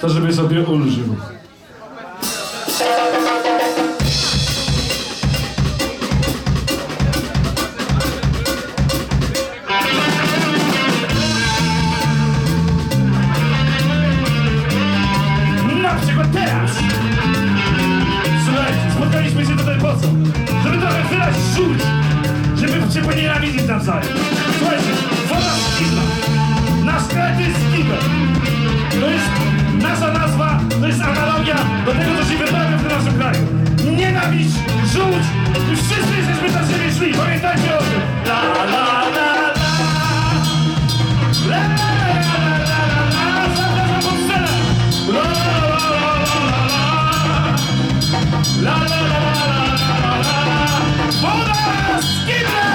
to żeby sobie ulżył. Na przykład teraz! Słuchajcie, spotkaliśmy się tutaj po co? Żeby trochę wyrazić żółć, żeby się ponienawidzić nawzajem. Słuchajcie, woda z kibla. Nasz kraj to jest kibel. To jest nasza nazwa, to jest analogia do tego, co się wyprawia w tym naszym kraju. Nienawiść, żółć i wszyscy jesteśmy na siebie źli. Pamiętajcie o tym. La la la la. La la la la la. Zapraszam pod scenę. La la la la la. La la la la la. Woda z kibla!